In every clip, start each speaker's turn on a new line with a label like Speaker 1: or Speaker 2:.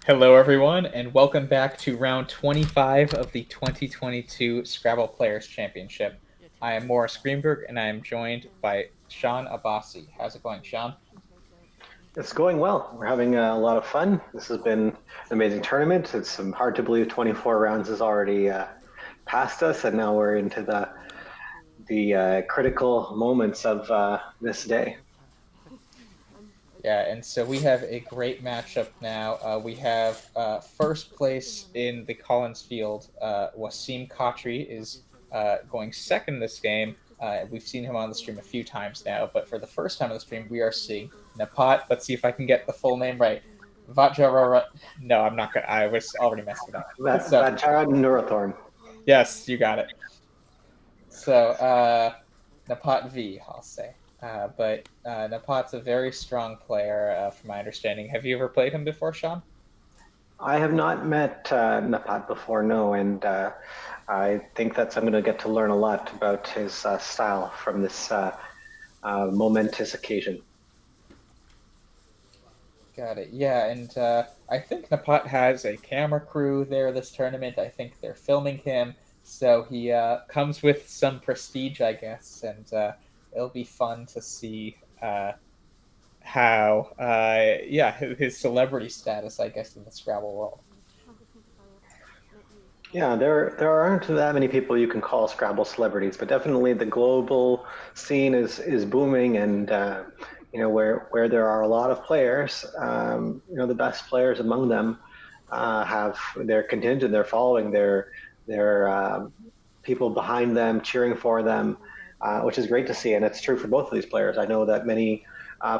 Speaker 1: Hello, everyone, and welcome back to round 25 of the 2022 Scrabble Players Championship. I am Morris Greenberg, and I am joined by Sean Abbasi. How's it going, Sean?
Speaker 2: It's going well. We're having a lot of fun. This has been an amazing tournament. It's hard to believe 24 rounds has already passed us, and now we're into the critical moments of this day.
Speaker 1: Yeah, and so we have a great matchup now. We have first place in the Collins field. Wasim Khatri is going second in this game. We've seen him on the stream a few times now, but for the first time on the stream, we are seeing Napat. Let's see if I can get the full name right. Vajrara. No, I'm not gonna. I was already messing it up. So
Speaker 2: Vajara Nurathorn.
Speaker 1: yes, you got it. So Napat V, I'll say. But Napat's a very strong player, from my understanding. Have you ever played him before, Sean?
Speaker 2: I have not met Napat before, no, and I think I'm going to get to learn a lot about his style from this momentous occasion.
Speaker 1: Got it. Yeah, and I think Napat has a camera crew there this tournament. I think they're filming him, so he comes with some prestige, I guess, and it'll be fun to see how, yeah, his celebrity status, I guess, in the Scrabble world.
Speaker 2: Yeah, there aren't that many people you can call Scrabble celebrities, but definitely the global scene is booming, and where there are a lot of players, the best players among them have their contingent, their following, their people behind them cheering for them, which is great to see, and it's true for both of these players. I know that many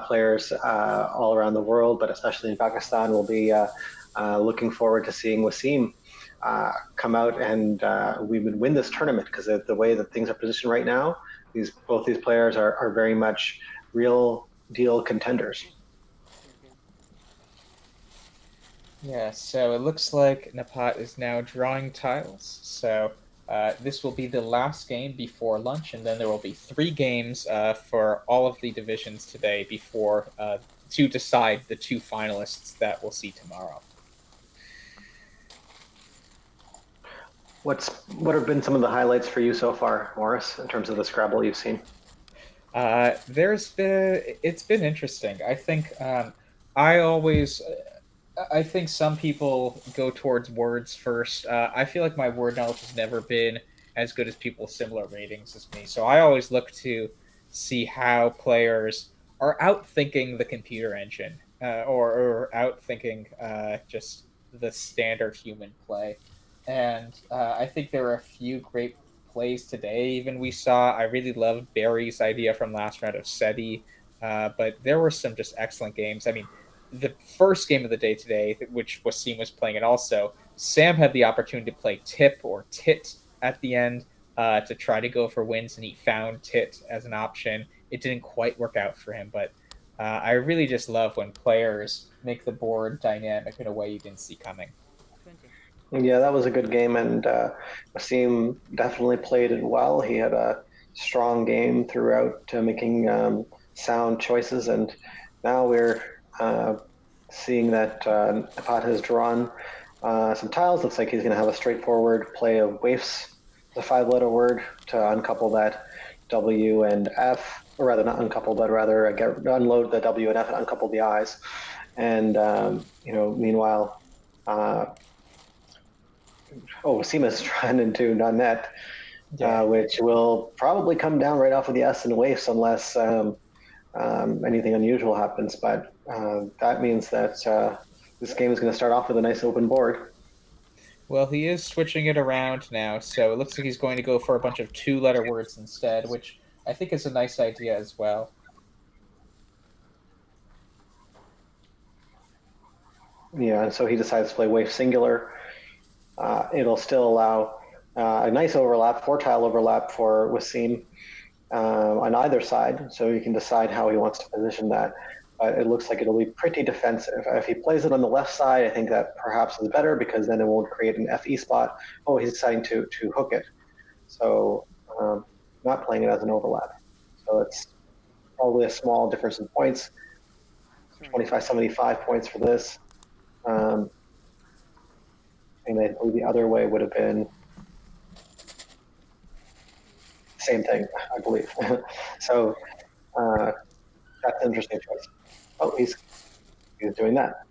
Speaker 2: players all around the world, but especially in Pakistan, will be looking forward to seeing Wasim come out and we would win this tournament because of the way that things are positioned right now. Both these players are very much real deal contenders.
Speaker 1: Yeah, so it looks like Napat is now drawing tiles. So this will be the last game before lunch, and then there will be three games for all of the divisions today before to decide the two finalists that we'll see tomorrow.
Speaker 2: What have been some of the highlights for you so far, Morris, in terms of the Scrabble you've seen?
Speaker 1: It's been interesting. I always I think some people go towards words first. I feel like my word knowledge has never been as good as people with similar ratings as me. So I always look to see how players are outthinking the computer engine, or outthinking just the standard human play. And I think there are a few great plays today. Even we saw, I really loved Barry's idea from last round of SETI, but there were some just excellent games. I mean, the first game of the day today, which Wasim was playing, and also Sam had the opportunity to play Tip or Tit at the end to try to go for wins, and he found Tit as an option. It didn't quite work out for him, but I really just love when players make the board dynamic in a way you didn't see coming.
Speaker 2: Yeah, that was a good game, and Wasim definitely played it well. He had a strong game throughout, making sound choices, and now we're seeing that Napat has drawn some tiles. Looks like he's going to have a straightforward play of waifs, the five-letter word, to uncouple that W and F, or rather not uncouple, but rather unload the W and F and uncouple the I's. And meanwhile, Seema's trying into .net, which will probably come down right off of the S and waifs unless anything unusual happens. But that means that this game is going to start off with a nice open board.
Speaker 1: Well, he is switching it around now, so it looks like he's going to go for a bunch of two-letter words instead, which I think is a nice idea as well.
Speaker 2: Yeah, and so he decides to play waif singular. It'll still allow a nice overlap, four-tile overlap for Wasim on either side, so you can decide how he wants to position that. But it looks like it'll be pretty defensive. If he plays it on the left side, I think that perhaps is better because then it won't create an FE spot. Oh, he's deciding to hook it. So not playing it as an overlap. So it's probably a small difference in points. 25-75 points for this. and I believe the other way would have been the same thing, I believe. So uh, that's an interesting choice. Oh, he's doing that.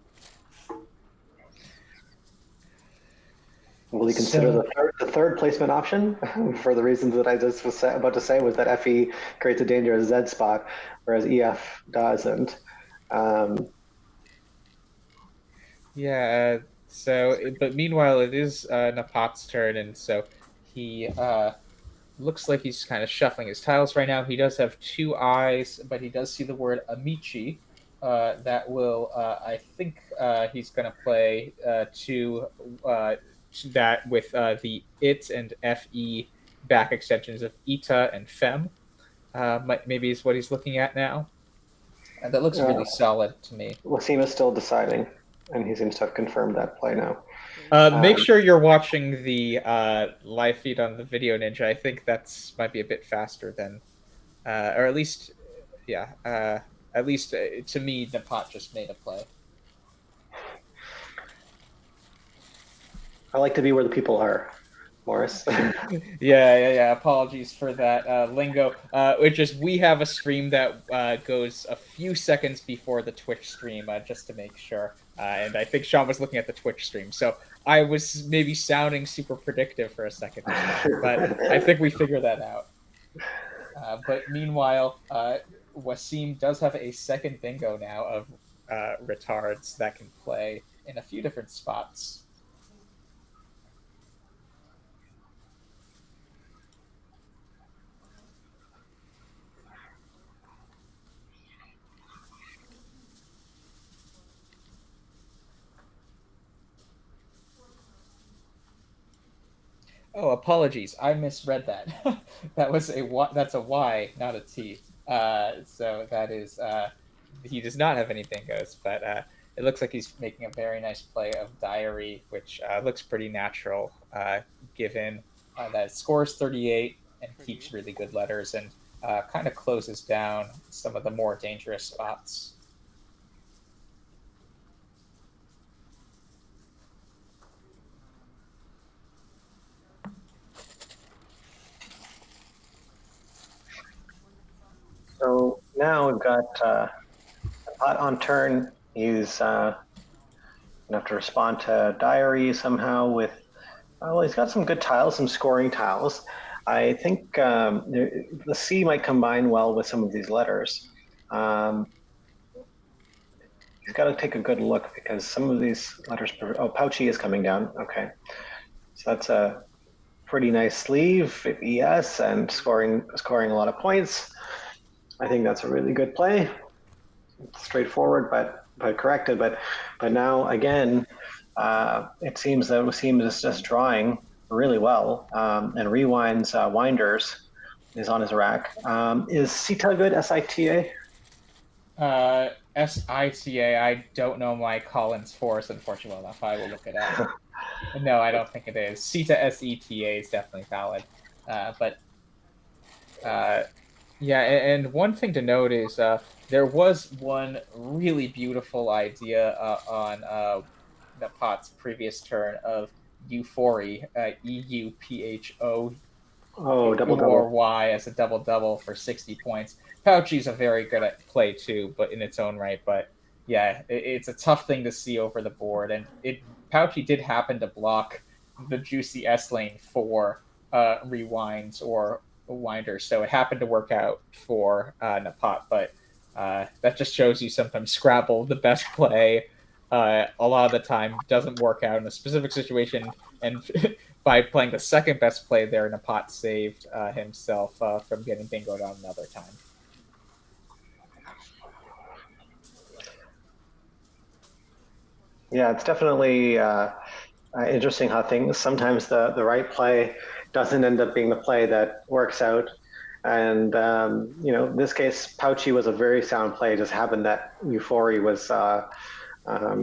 Speaker 2: Will he consider
Speaker 1: So
Speaker 2: the third placement option for the reasons that I just was about to say? Was that FE creates a dangerous Z spot, whereas EF doesn't. Um,
Speaker 1: yeah, but meanwhile, it is Napat's turn, and so he looks like he's kind of shuffling his tiles right now. He does have two eyes, but he does see the word Amici. That will, I think, he's going to play to that with the it and fe back extensions of ita and fem. Maybe is what he's looking at now. That looks
Speaker 2: uh,
Speaker 1: really solid to me.
Speaker 2: Wasim is still deciding, and he seems to have confirmed that play now.
Speaker 1: Make
Speaker 2: Um,
Speaker 1: sure you're watching the live feed on the Video Ninja. I think that's might be a bit faster than, or at least, yeah, at least to me, the pot just made a play.
Speaker 2: I like to be where the people are, Morris.
Speaker 1: Yeah. Apologies for that lingo. Which is we have a stream that goes a few seconds before the Twitch stream, just to make sure. And I think Sean was looking at the Twitch stream, so I was maybe sounding super predictive for a second to Sean, but I think we figured that out. But meanwhile, Wasim does have a second bingo now of retards that can play in a few different spots. Oh, apologies. I misread that. That's a Y, not a T. So that is he does not have any bingos, but it looks like he's making a very nice play of diary, which looks pretty natural, given that it scores 38 and keeps really good letters and kind of closes down some of the more dangerous spots.
Speaker 2: So now we've got pot on turn. He's gonna have to respond to diary somehow with. Well, he's got some good tiles, some scoring tiles. I think the C might combine well with some of these letters. Um, he's got to take a good look because some of these letters. Oh, Pouchy is coming down. Okay, so that's a pretty nice sleeve. ES and scoring a lot of points. I think that's a really good play. Straightforward, but corrected. But now again, it seems that Wasim is just drawing really well and rewinds winders is on his rack. Is Sita good? SITA?
Speaker 1: SITA. I don't know my Collins force, unfortunately enough. I will look it up. No, I don't think it is. CETA SETA is definitely valid. But yeah, and one thing to note is there was one really beautiful idea on the pot's previous turn of Euphory, EUPHO
Speaker 2: Oh, double
Speaker 1: or
Speaker 2: double.
Speaker 1: Y as a double double for 60 points. Pouchy's a very good at play too, but in its own right. But yeah, it's a tough thing to see over the board, and Pouchy did happen to block the juicy S lane for rewinds or winders, so it happened to work out for Napat. But that just shows you sometimes Scrabble, the best play, a lot of the time doesn't work out in a specific situation, and by playing the second best play there, Napat saved himself from getting bingoed on another time.
Speaker 2: Yeah, it's definitely interesting how things sometimes the right play doesn't end up being the play that works out. And in this case, Pouchy was a very sound play. It just happened that Euphoria was an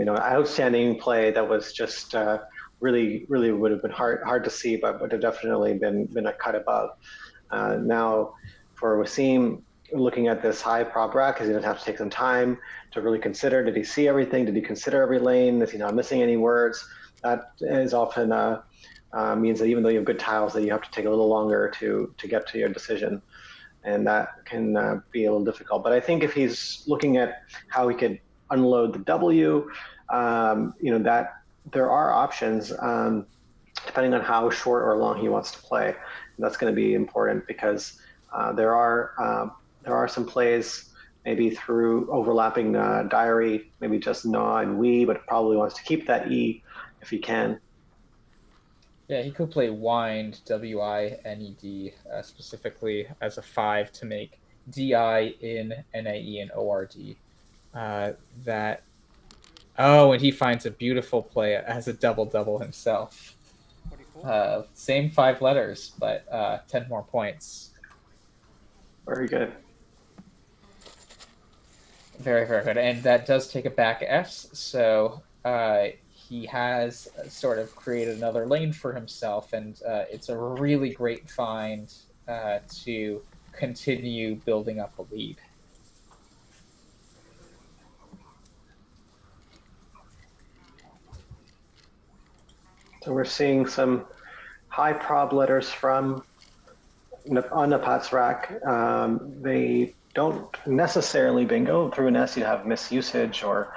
Speaker 2: outstanding play that was just really, really would have been hard to see, but would have definitely been a cut above. Now, for Wasim, looking at this high prop rack because he doesn't have to take some time to really consider. Did he see everything? Did he consider every lane? Is he not missing any words? That is often means that even though you have good tiles, that you have to take a little longer to get to your decision, and that can be a little difficult. But I think if he's looking at how he could unload the W, that there are options depending on how short or long he wants to play. And that's going to be important because there are some plays maybe through overlapping diary, maybe just gnaw and we, but probably wants to keep that E if he can.
Speaker 1: Yeah, he could play wind, WINED, specifically as a 5 to make DI in NAE and ORD. That Oh, and he finds a beautiful play as a double double himself.
Speaker 3: Pretty cool.
Speaker 1: Same 5 letters, but 10 more points.
Speaker 2: Very good.
Speaker 1: Very, very good. And that does take a back S, so he has sort of created another lane for himself, and it's a really great find to continue building up a lead.
Speaker 2: So we're seeing some high prob letters from on Napat's rack. They don't necessarily bingo. Through an S, you have misusage, or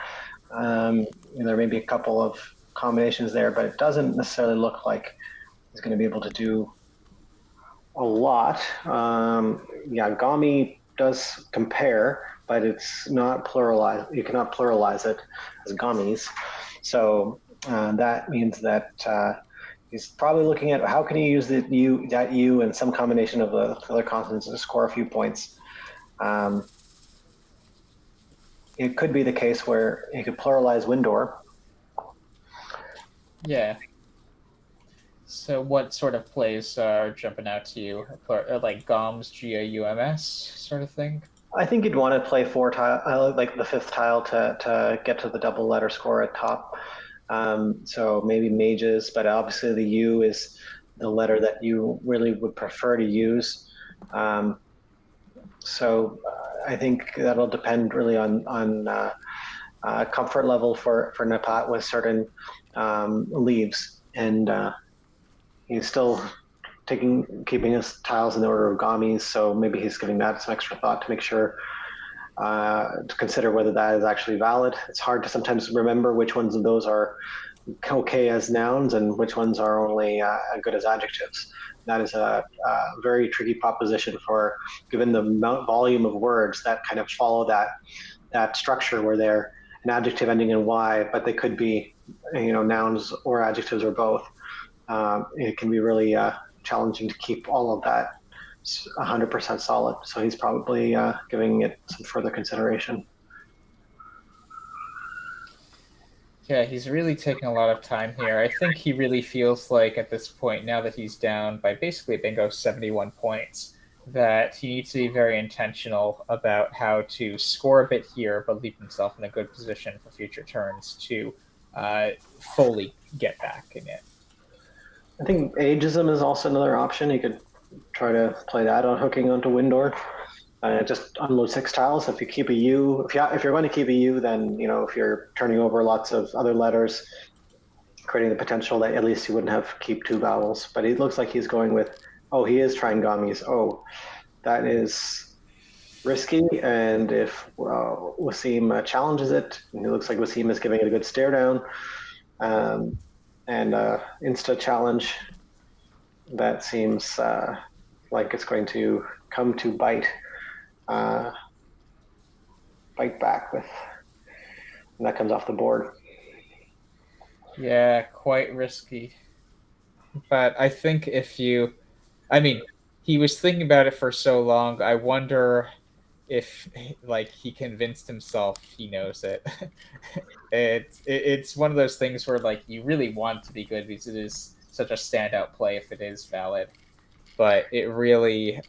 Speaker 2: there may be a couple of combinations there, but it doesn't necessarily look like he's going to be able to do a lot. Gami does compare, but it's not pluralized. You cannot pluralize it as Gamis. So that means that he's probably looking at how can he use that U and some combination of the other consonants to score a few points. It could be the case where he could pluralize Windor.
Speaker 1: Yeah. So what sort of plays are jumping out to you? Like GOMS, GAUMS sort of thing?
Speaker 2: I think you'd want to play 4 tile, like the 5th tile to get to the double letter score at top. So maybe mages, but obviously the U is the letter that you really would prefer to use. So I think that'll depend really on comfort level for Napat with certain leaves, and he's still keeping his tiles in the order of Gamis, so maybe he's giving that some extra thought to make sure to consider whether that is actually valid. It's hard to sometimes remember which ones of those are okay as nouns and which ones are only good as adjectives. That is a very tricky proposition for, given the volume of words that kind of follow that structure where they're an adjective ending in Y, but they could be nouns or adjectives or both. It can be really challenging to keep all of that 100% solid. So he's probably giving it some further consideration.
Speaker 1: Yeah, he's really taking a lot of time here. I think he really feels like at this point, now that he's down by basically bingo 71 points, that he needs to be very intentional about how to score a bit here, but leave himself in a good position for future turns to fully get back in it.
Speaker 2: I think ageism is also another option. You could try to play that on hooking onto Windor. Just unload 6 tiles. If you keep a U, if you're going to keep a U, then if you're turning over lots of other letters, creating the potential that at least you wouldn't have keep 2 vowels. But it looks like he's going with, he is trying Gamis. That is risky. And if Wasim challenges it, and it looks like Wasim is giving it a good stare down, and insta challenge, that seems like it's going to come to bite back with, and that comes off the board.
Speaker 1: Yeah, quite risky. But I think he was thinking about it for so long. I wonder if he convinced himself he knows it. It's one of those things where you really want it to be good because it is such a standout play if it is valid, but it really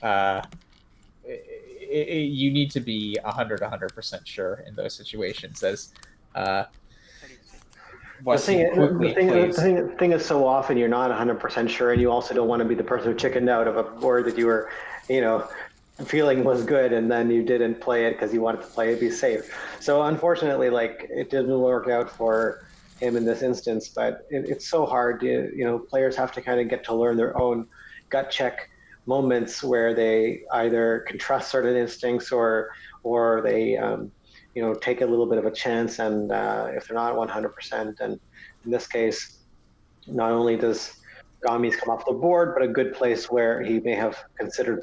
Speaker 1: you need to be 100% sure in those situations. As
Speaker 2: the thing is, so often you're not 100% sure, and you also don't want to be the person who chickened out of a word that you were feeling was good, and then you didn't play it because you wanted to play it be safe. So unfortunately, like it didn't work out for him in this instance. But it's so hard. Players have to kind of get to learn their own gut check moments where they either can trust certain instincts or they take a little bit of a chance. And if they're not 100%, and in this case, not only does Gomis come off the board, but a good place where he may have considered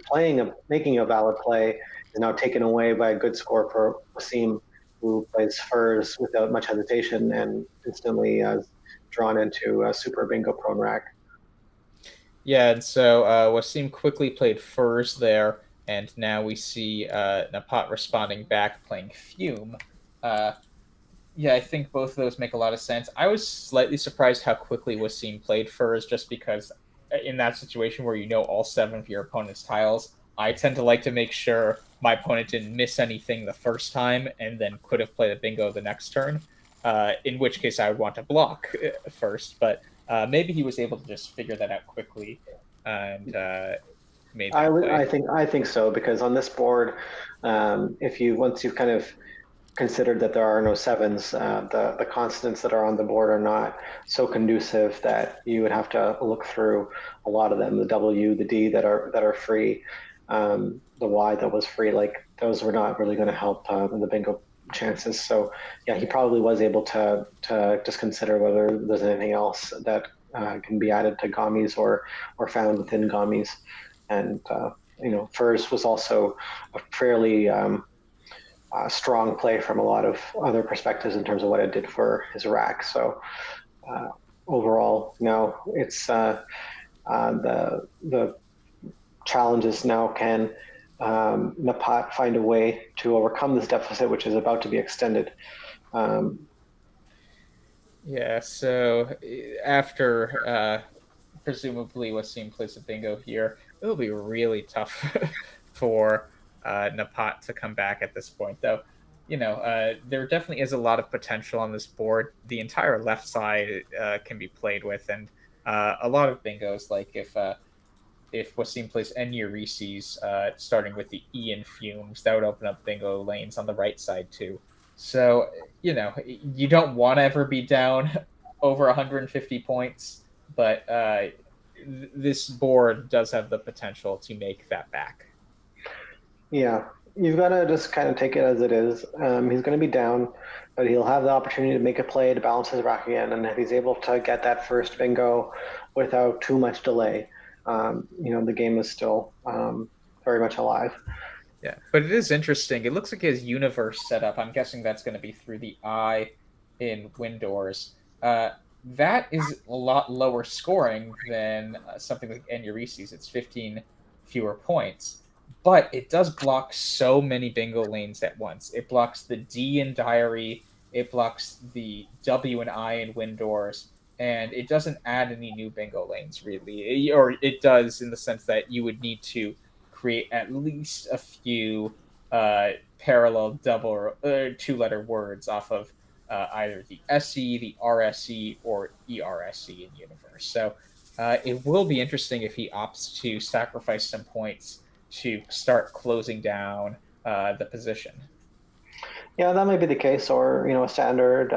Speaker 2: making a valid play is now taken away by a good score for Wasim, who plays furs without much hesitation and instantly drawn into a super bingo prone rack.
Speaker 1: Yeah, and so Wasim quickly played furs there, and now we see Napat responding back playing fume. Uh, Yeah, I think both of those make a lot of sense. I was slightly surprised how quickly Wasim played furs, just because in that situation where you know all seven of your opponent's tiles, I tend to like to make sure my opponent didn't miss anything the first time and then could have played a bingo the next turn. In which case, I would want to block first, but maybe he was able to just figure that out quickly and made that play.
Speaker 2: I think so because on this board, if you once you've kind of considered that there are no sevens, the constants that are on the board are not so conducive that you would have to look through a lot of them. The W, the D that are free, the Y that was free, like those were not really going to help in the bingo chances. So yeah, he probably was able to just consider whether there's anything else that can be added to Gomis or found within Gomis. And Furs was also a fairly strong play from a lot of other perspectives in terms of what it did for his rack. So uh, overall, no, it's the challenges now. Can Napat find a way to overcome this deficit, which is about to be extended? Um,
Speaker 1: Yeah, so after presumably Wasim plays a bingo here, it'll be really tough for Napat to come back at this point. Though, there definitely is a lot of potential on this board. The entire left side can be played with, and a lot of bingos, like if Wasim plays Reese's, starting with the E in fumes, that would open up bingo lanes on the right side too. So, you don't want to ever be down over 150 points, but this board does have the potential to make that back.
Speaker 2: yeah, you've got to just kind of take it as it is. He's going to be down, but he'll have the opportunity to make a play to balance his rack again. And if he's able to get that first bingo without too much delay, the game is still very much alive.
Speaker 1: Yeah, but it is interesting. It looks like his universe setup. I'm guessing that's going to be through the eye in Windors. That is a lot lower scoring than something like Enuresis. It's 15 fewer points, but it does block so many bingo lanes at once. It blocks the D in Diary, it blocks the W and I in Windors, and it doesn't add any new bingo lanes really. Or it does in the sense that you would need to create at least a few parallel double two-letter words off of either the SE, the RSE, or ERSE in universe. So it will be interesting if he opts to sacrifice some points to start closing down the position.
Speaker 2: Yeah, that might be the case, or a standard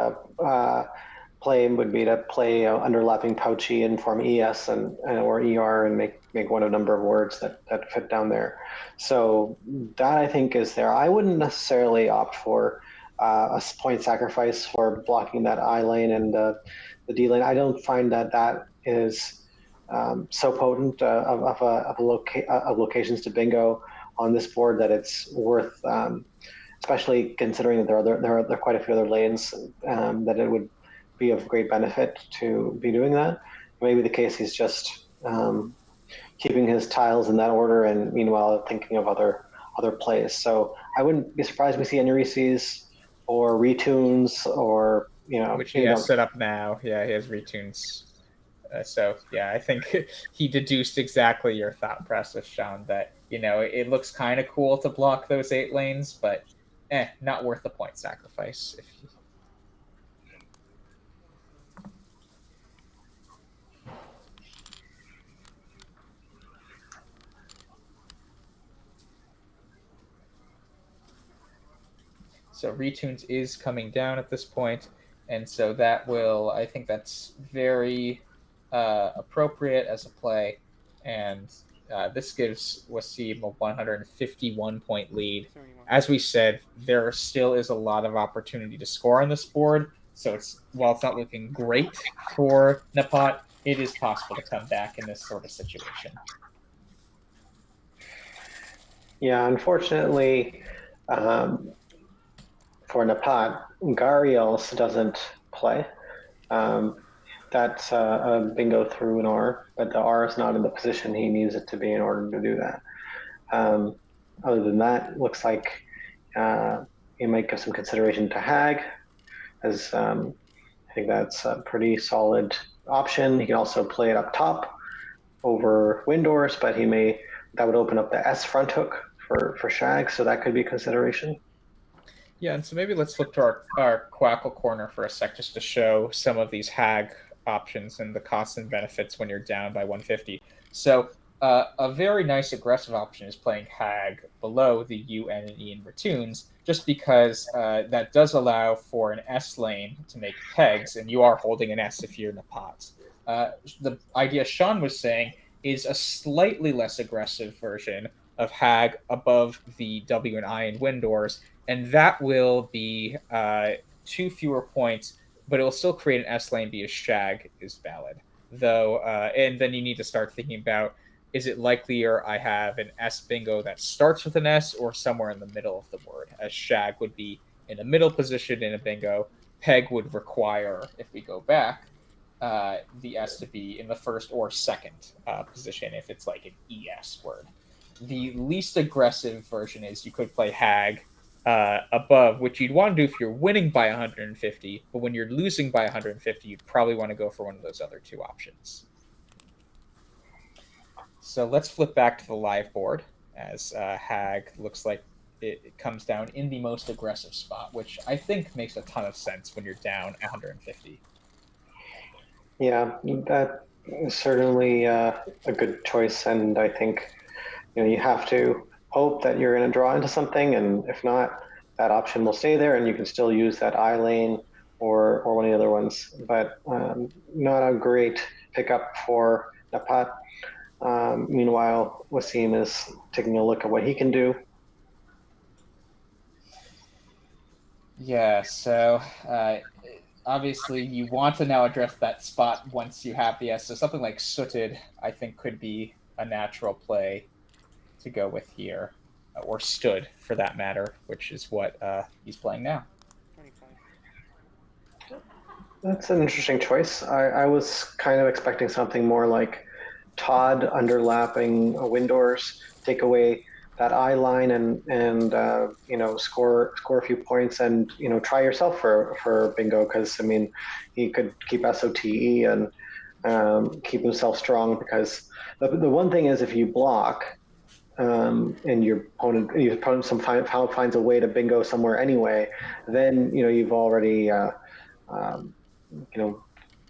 Speaker 2: play would be to play underlapping Pouchy and form ES and or ER and make one of a number of words that fit down there. So that I think is there. I wouldn't necessarily opt for a point sacrifice for blocking that I lane and the D lane. I don't find that is so potent of locations to bingo on this board that it's worth. Especially considering that there are quite a few other lanes that it would be of great benefit to be doing that. Maybe the case he's just keeping his tiles in that order and meanwhile thinking of other plays. So I wouldn't be surprised if we see any Reese's or retunes or
Speaker 1: Which he has set up now. Yeah, he has retunes. So yeah, I think he deduced exactly your thought process, Sean. That it looks kind of cool to block those 8 lanes, but not worth the point sacrifice. If you... So retunes is coming down at this point, and so that will, I think that's very appropriate as a play, and this gives Wasim a 151 point lead.
Speaker 3: 71.
Speaker 1: As we said, there still is a lot of opportunity to score on this board, so while it's not looking great for Napat, it is possible to come back in this sort of situation.
Speaker 2: Yeah, unfortunately, um, for Napat, Gariels doesn't play. Um, that's a bingo through an R, but the R is not in the position he needs it to be in order to do that. Um, other than that, looks like he might give some consideration to Hag, as I think that's a pretty solid option. He can also play it up top over Windors, but that would open up the S front hook for Shag, so that could be a consideration.
Speaker 1: Yeah, and so maybe let's flip to our Quackle corner for a sec just to show some of these Hag options and the costs and benefits when you're down by 150. So a very nice aggressive option is playing Hag below the U, N, and E in Ratoons, just because that does allow for an S lane to make pegs, and you are holding an S if you're in the pot. The idea Sean was saying is a slightly less aggressive version of Hag above the W and I in Windors, and that will be 2 fewer points, but it will still create an S lane because Shag is valid. Though, and then you need to start thinking about, is it likelier I have an S bingo that starts with an S or somewhere in the middle of the word, as Shag would be in a middle position in a bingo. Peg would require, if we go back, the S to be in the first or second position if it's like an ES word. The least aggressive version is you could play Hag above, which you'd want to do if you're winning by 150, but when you're losing by 150, you'd probably want to go for one of those other two options. So let's flip back to the live board, as Hag looks like it comes down in the most aggressive spot, which I think makes a ton of sense when you're down 150.
Speaker 2: Yeah, that is certainly a good choice, and I think you have to hope that you're going to draw into something, and if not, that option will stay there, and you can still use that I lane or one of the other ones. But not a great pickup for Napat. Meanwhile, Wasim is taking a look at what he can do.
Speaker 1: Yeah, so obviously you want to now address that spot once you have the S. So something like Sooted, I think, could be a natural play to go with here, or Stood for that matter, which is what he's playing now.
Speaker 3: 25.
Speaker 2: That's an interesting choice. I was kind of expecting something more like Todd underlapping Windors, take away that I line and score a few points, and try yourself for bingo, because I mean he could keep SOTE and keep himself strong, because the one thing is, if you block and your opponent somehow finds a way to bingo somewhere anyway, then you've already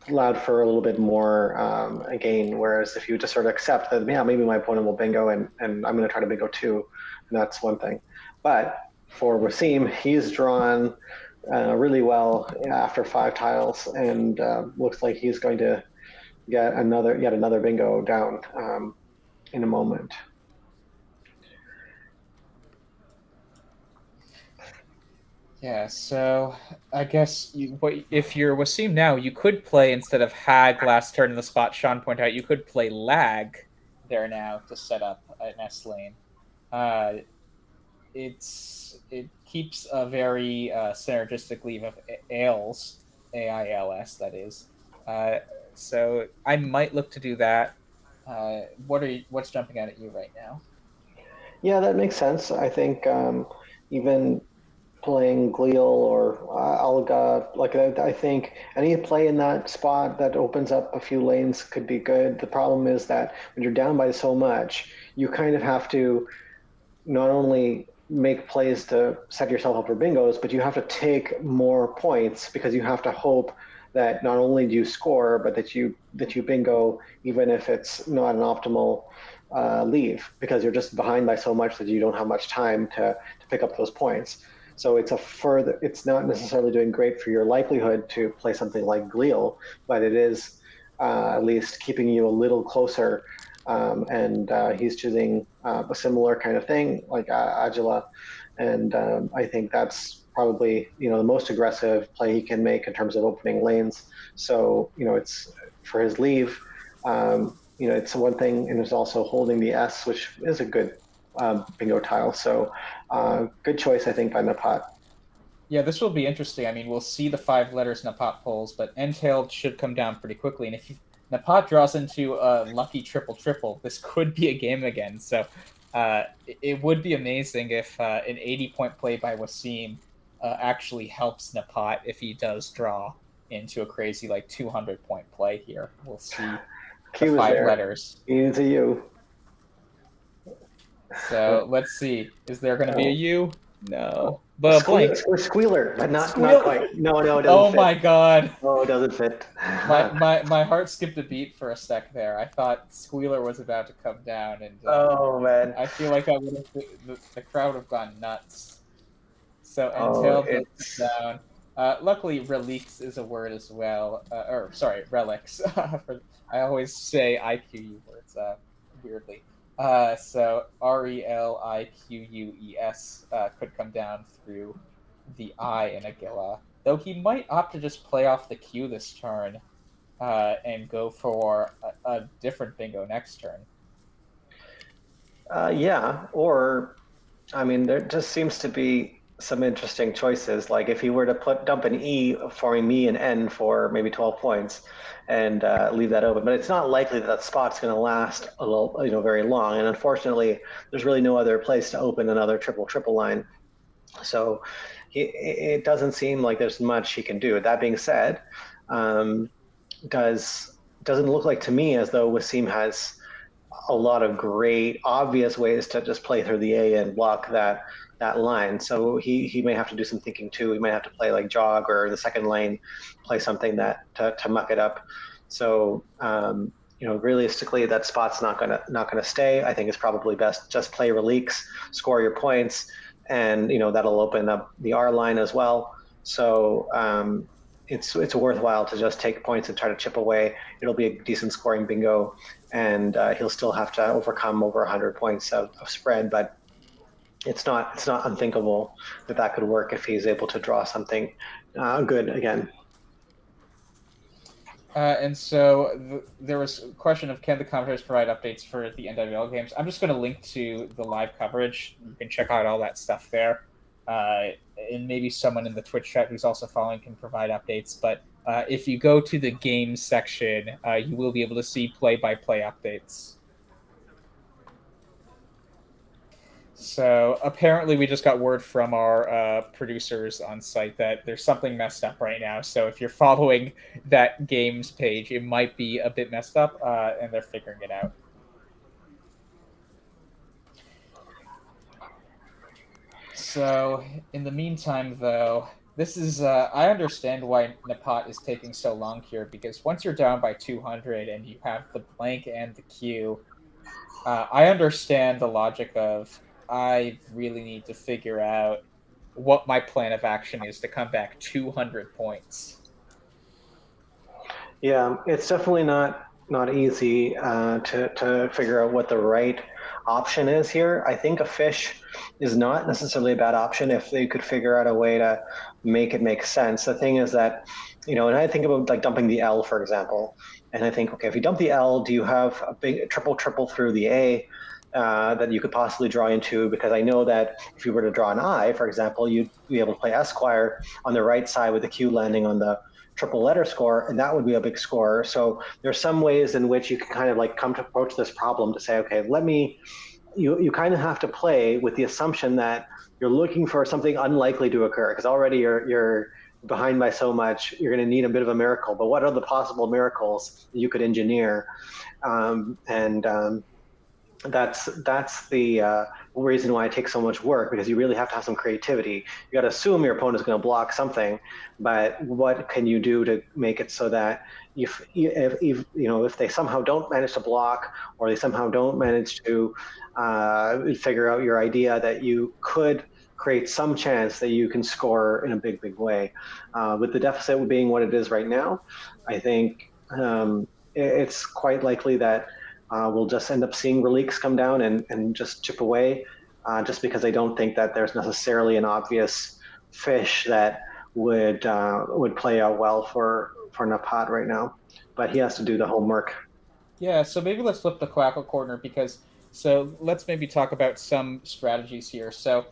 Speaker 2: allowed for a little bit more gain. Whereas if you just sort of accept that, yeah, maybe my opponent will bingo and I'm going to try to bingo too, and that's one thing. But for Wasim, he's drawn really well after 5 tiles, and looks like he's going to get yet another bingo down in a moment.
Speaker 1: Yeah, so I guess if you're Wasim now, you could play, instead of Hag last turn in the spot Sean pointed out, you could play Lag there now to set up an S lane. It keeps a very synergistic leave of Ails, AILS, that is. So I might look to do that. What's jumping out at you right now?
Speaker 2: Yeah, that makes sense. I think even playing Glial or Alga, like I think any play in that spot that opens up a few lanes could be good. The problem is that when you're down by so much, you kind of have to not only make plays to set yourself up for bingos, but you have to take more points, because you have to hope that not only do you score, but that you bingo, even if it's not an optimal leave, because you're just behind by so much that you don't have much time to pick up those points. So it's not necessarily doing great for your likelihood to play something like Glial, but it is at least keeping you a little closer. And he's choosing a similar kind of thing like Agila, and I think that's probably the most aggressive play he can make in terms of opening lanes. So it's for his leave. It's one thing, and there's also holding the S, which is a good bingo tile. So good choice, I think, by Napat.
Speaker 1: Yeah, this will be interesting. I mean, we'll see the 5 letters Napat pulls, but Entailed should come down pretty quickly. And if Napat draws into a lucky triple triple, this could be a game again. So it would be amazing if an 80-point play by Wasim actually helps Napat if he does draw into a crazy like 200-point play here. We'll see the
Speaker 2: Q is
Speaker 1: five
Speaker 2: there.
Speaker 1: letters.
Speaker 2: He's a U.
Speaker 1: So let's see. Is there going to be a
Speaker 2: Oh.
Speaker 1: U? No. But blank.
Speaker 2: Squealer, but not
Speaker 1: Squeal.
Speaker 2: quite. No, it doesn't
Speaker 1: Oh
Speaker 2: fit.
Speaker 1: my god.
Speaker 2: Oh, it doesn't fit.
Speaker 1: My heart skipped a beat for a sec there. I thought Squealer was about to come down, and
Speaker 2: Oh man.
Speaker 1: I feel like I would have the crowd would have gone nuts. So
Speaker 2: Oh,
Speaker 1: Entail does
Speaker 2: it's
Speaker 1: come down. Luckily, relics is a word as well. Or sorry, relics. I always say IQU words weirdly. So reliques could come down through the I in Agila. Though he might opt to just play off the Q this turn and go for a different bingo next turn.
Speaker 2: yeah. Or I mean, there just seems to be some interesting choices. Like if he were to dump an E, forming me an N for maybe 12 points, and leave that open. But it's not likely that that spot's going to last a little, very long. And unfortunately, there's really no other place to open another triple triple line. So it doesn't seem like there's much he can do. That being said, um, doesn't look like to me as though Wasim has a lot of great obvious ways to just play through the A and block that line. So he may have to do some thinking too. He might have to play like jog or the second lane, play something that to muck it up. So realistically, that spot's not gonna stay. I think it's probably best just play reliques, score your points, and that'll open up the R line as well. So it's worthwhile to just take points and try to chip away. It'll be a decent scoring bingo, and he'll still have to overcome over 100 points of spread, but it's not unthinkable that could work if he's able to draw something good again.
Speaker 1: And so there was a question of can the commentators provide updates for the NWL games? I'm just going to link to the live coverage. You can check out all that stuff there. And maybe someone in the Twitch chat who's also following can provide updates. But if you go to the games section, you will be able to see play-by-play updates. So apparently we just got word from our producers on site that there's something messed up right now. So if you're following that games page, it might be a bit messed up, and they're figuring it out. So in the meantime, though, this is I understand why Napat is taking so long here, because once you're down by 200 and you have the blank and the Q, I understand the logic of I really need to figure out what my plan of action is to come back 200 points.
Speaker 2: Yeah, it's definitely not easy to figure out what the right option is here. I think a fish is not necessarily a bad option if they could figure out a way to make it make sense. The thing is that, and I think about like dumping the L, for example, and I think, okay, if you dump the L, do you have a big triple through the A that you could possibly draw into? Because I know that if you were to draw an I, for example, you'd be able to play Esquire on the right side with the Q landing on the triple letter score, and that would be a big score. So there's some ways in which you can kind of like come to approach this problem to say, okay, you kind of have to play with the assumption that you're looking for something unlikely to occur, because already you're behind by so much. You're going to need a bit of a miracle, but what are the possible miracles you could engineer? That's the reason why it takes so much work, because you really have to have some creativity. You got to assume your opponent's going to block something, but what can you do to make it so that if they somehow don't manage to block, or they somehow don't manage to figure out your idea, that you could create some chance that you can score in a big way. With the deficit being what it is right now, I think it's quite likely that we'll just end up seeing reliques come down and just chip away, just because I don't think that there's necessarily an obvious fish that would play out well for Napat right now. But he has to do the homework.
Speaker 1: Yeah, so maybe let's flip the Quackle corner because so let's maybe talk about some strategies here. So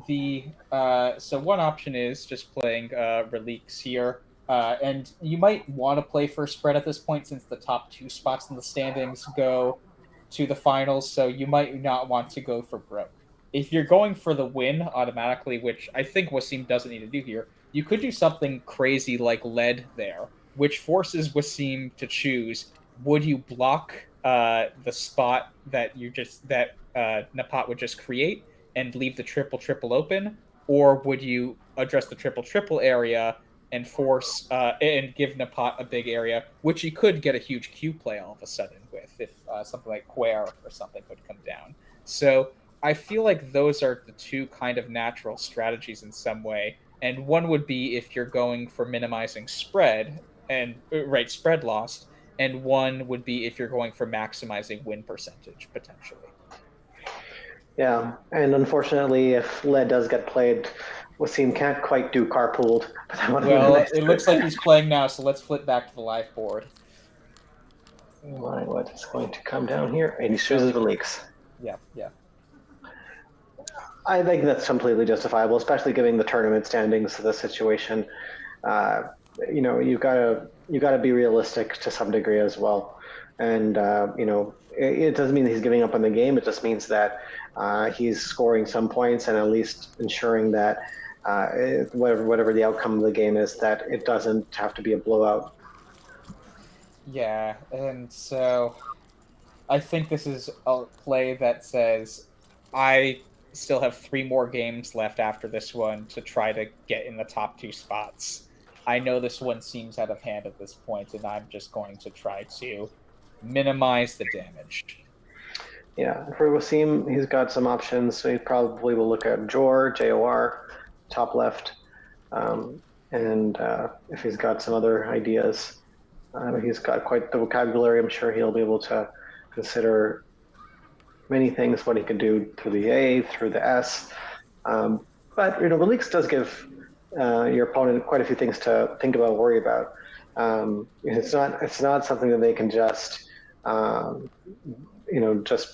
Speaker 1: one option is just playing reliques here. And you might want to play for spread at this point since the top two spots in the standings go to the finals, so you might not want to go for broke. If you're going for the win automatically, which I think Wasim doesn't need to do here, you could do something crazy like lead there, which forces Wasim to choose: would you block the spot that Napat would just create and leave the triple triple open, or would you address the triple triple area and force and give Napat a big area, which he could get a huge Q play all of a sudden with if something like Quare or something could come down. So I feel like those are the two kind of natural strategies in some way. And one would be if you're going for minimizing spread and right spread lost, and one would be if you're going for maximizing win percentage potentially.
Speaker 2: Yeah, and unfortunately, if lead does get played, Wasim can't quite do carpooled, but that would have been a
Speaker 1: Well,
Speaker 2: nice.
Speaker 1: it looks like he's playing now, so let's flip back to the live board.
Speaker 2: What is going to come down here? And he
Speaker 1: So,
Speaker 2: chooses the leaks.
Speaker 1: yeah, yeah.
Speaker 2: I think that's completely justifiable, especially given the tournament standings of the situation. Uh, you gotta be realistic to some degree as well, and it doesn't mean that he's giving up on the game. It just means that he's scoring some points and at least ensuring that whatever the outcome of the game is, that it doesn't have to be a blowout.
Speaker 1: Yeah, and so I think this is a play that says I still have three more games left after this one to try to get in the top two spots. I know this one seems out of hand at this point, and I'm just going to try to minimize the damage.
Speaker 2: Yeah, for Wasim, he's got some options. So he probably will look at Jor, top left, um, and if he's got some other ideas, he's got quite the vocabulary. I'm sure he'll be able to consider many things, what he can do through the A, through the S. But Relix does give your opponent quite a few things to think about, worry about. It's not something that they can just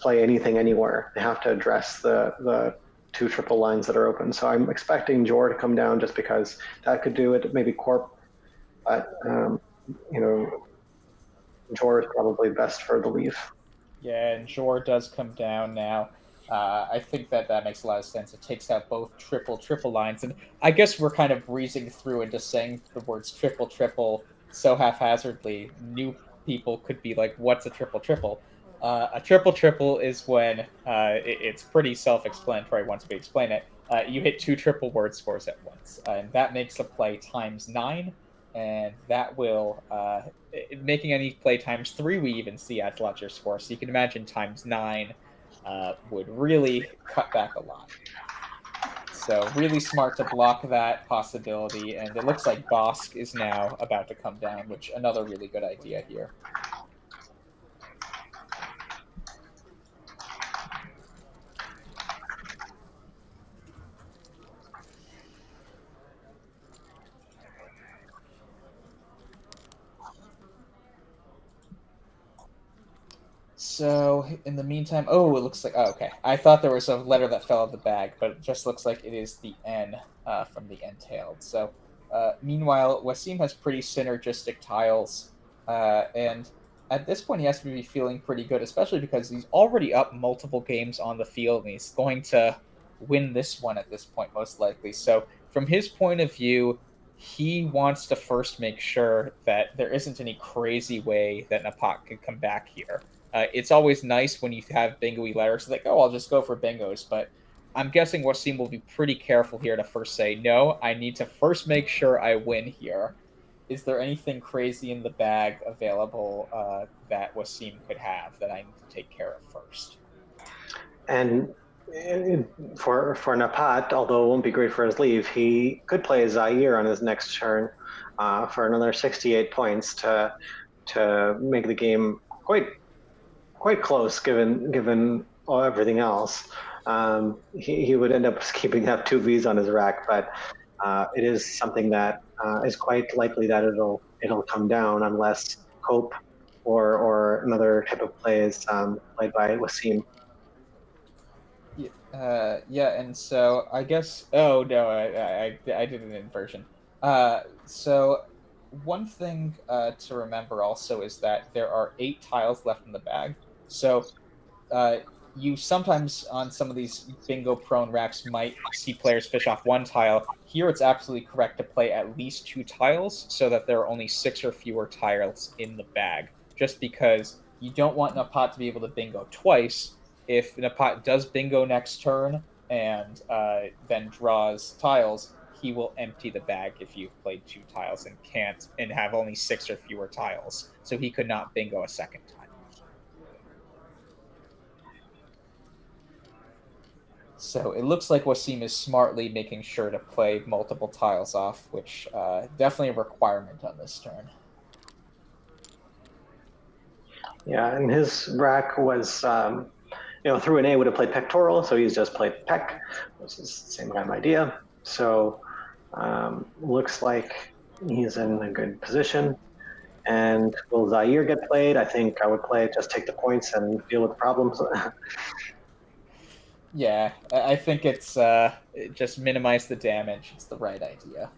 Speaker 2: play anything anywhere. They have to address the two triple lines that are open. So I'm expecting Jor to come down just because that could do it. Maybe Corp, but Jor is probably best for the leaf.
Speaker 1: Yeah, and Jor does come down now. I think that makes a lot of sense. It takes out both triple triple lines, and I guess we're kind of breezing through and just saying the words triple triple so haphazardly. New people could be like, "What's a triple triple?" A triple triple is when it's pretty self-explanatory once we explain it. You hit two triple word scores at once, and that makes a play times nine, and that will making any play times three, we even see adds a lot to your score. So you can imagine times nine would really cut back a lot. So really smart to block that possibility. And it looks like Bosk is now about to come down, which another really good idea here. So in the meantime, oh, it looks like okay. I thought there was a letter that fell out of the bag, but it just looks like it is the N from the entailed. So meanwhile, Wasim has pretty synergistic tiles, and at this point he has to be feeling pretty good, especially because he's already up multiple games on the field, and he's going to win this one at this point most likely. So from his point of view, he wants to first make sure that there isn't any crazy way that Napak could come back here. It's always nice when you have bingo-y letters like, oh, I'll just go for bingos. But I'm guessing Wasim will be pretty careful here to first say, no, I need to first make sure I win here. Is there anything crazy in the bag available that Wasim could have that I need to take care of first?
Speaker 2: And For Napat, although it won't be great for his leave, he could play Zaire on his next turn for another 68 points to make the game quite close given everything else. He would end up keeping up two V's on his rack, but it is something that is quite likely that it'll come down unless Cope or another type of play is played by Wasim.
Speaker 1: Yeah, and so I guess. Oh no, I did an inversion. So one thing to remember also is that there are 8 tiles left in the bag. So uh, you sometimes on some of these bingo prone racks might see players fish off 1 tile. Here, it's absolutely correct to play at least 2 tiles so that there are only 6 or fewer tiles in the bag. Just because you don't want Napat to be able to bingo twice. If Napat does bingo next turn and then draws tiles, he will empty the bag if you've played 2 tiles and can't and have only 6 or fewer tiles. So he could not bingo a second time. So it looks like Wasim is smartly making sure to play multiple tiles off, which definitely a requirement on this turn.
Speaker 2: Yeah, and his rack was through an A would have played pectoral, so he's just played peck, which is the same kind of idea. So looks like he's in a good position. And will Zaire get played? I think I would play just take the points and deal with the problems.
Speaker 1: Yeah, I think it's just minimize the damage. It's the right idea.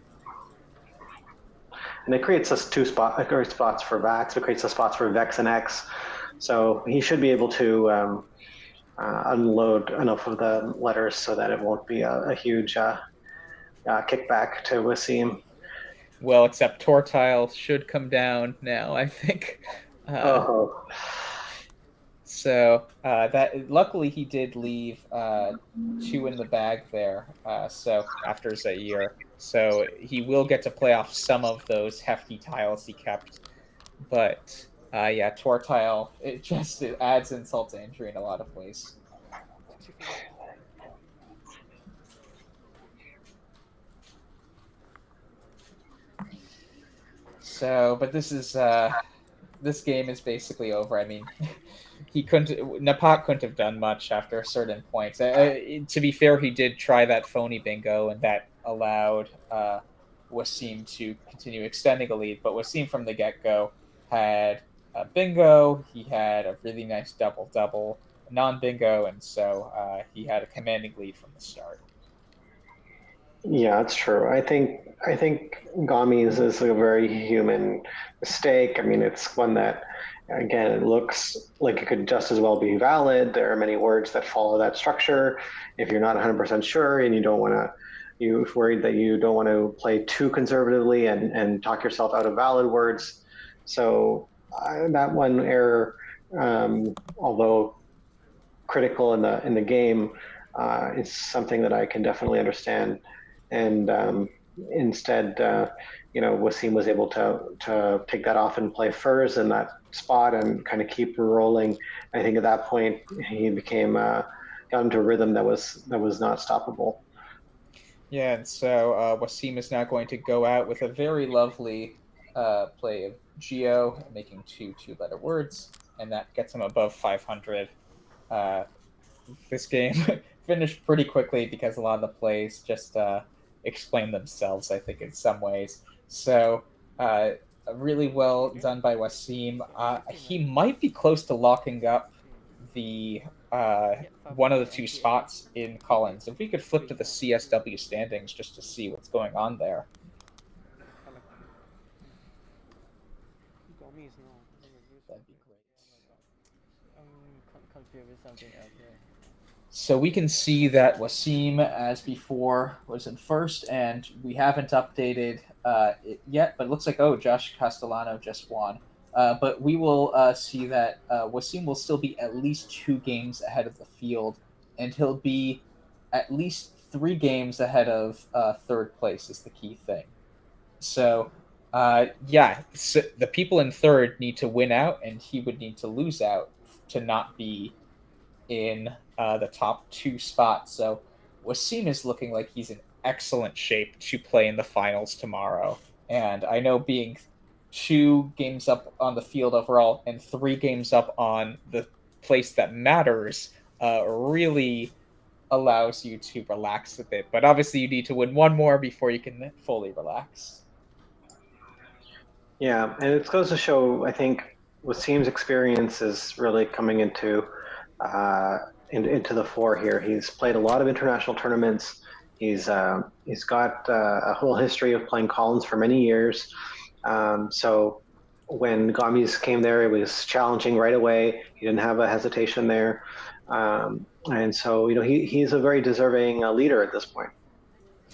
Speaker 2: And it creates us great spots for Vax. It creates us spots for Vex and X. So he should be able to unload enough of the letters so that it won't be a huge kickback to Wasim.
Speaker 1: Well, except Tortile should come down now, I think. Uh,
Speaker 2: Oh,
Speaker 1: that luckily he did leave 2 in the bag there. So after Zaire, so he will get to play off some of those hefty tiles he kept. But yeah, Tortile it adds insult to injury in a lot of ways. So, but this game is basically over. I mean, Napat couldn't have done much after a certain point. To be fair, he did try that phony bingo, and that allowed Wasim to continue extending a lead. But Wasim from the get go had a bingo. He had a really nice double double, non bingo, and so he had a commanding lead from the start.
Speaker 2: yeah, it's true. I think Gami's is a very human mistake. I mean, it's one that again it looks like it could just as well be valid. There are many words that follow that structure. If you're not 100% sure and you don't want to, you're worried that you don't want to play too conservatively and talk yourself out of valid words. So that one error, although critical in the game, is something that I can definitely understand. And instead, Wasim was able to take that off and play furs in that spot and kind of keep rolling. I think at that point he became got into a rhythm that was not stoppable.
Speaker 1: Yeah, and so Wasim is now going to go out with a very lovely play of Geo, making 2 2-letter words, and that gets him above 500. Uh, this game finished pretty quickly because a lot of the plays just explain themselves, I think, in some ways. So, really well done by Wasim. He might be close to locking up the one of the 2 spots in Collins. If we could flip to the CSW standings just to see what's going on there. That'd be great. So we can see that Wasim, as before, was in first, and we haven't updated it yet, but it looks like, oh, Josh Castellano just won. But we will see that Wasim will still be at least 2 games ahead of the field, and he'll be at least 3 games ahead of third place, is the key thing. So, yeah, so the people in third need to win out, and he would need to lose out to not be in the top two spots. So Wasim is looking like he's in excellent shape to play in the finals tomorrow. And I know being 2 games up on the field overall and 3 games up on the place that matters really allows you to relax a bit. But obviously, you need to win one more before you can fully relax.
Speaker 2: Yeah, and it goes to show, I think, Wasim's experience is really coming uh, into the fore here. He's played a lot of international tournaments. He's got a whole history of playing Collins for many years. So when Gomis came there, it was challenging right away. He didn't have a hesitation there, and so he's a very deserving leader at this point.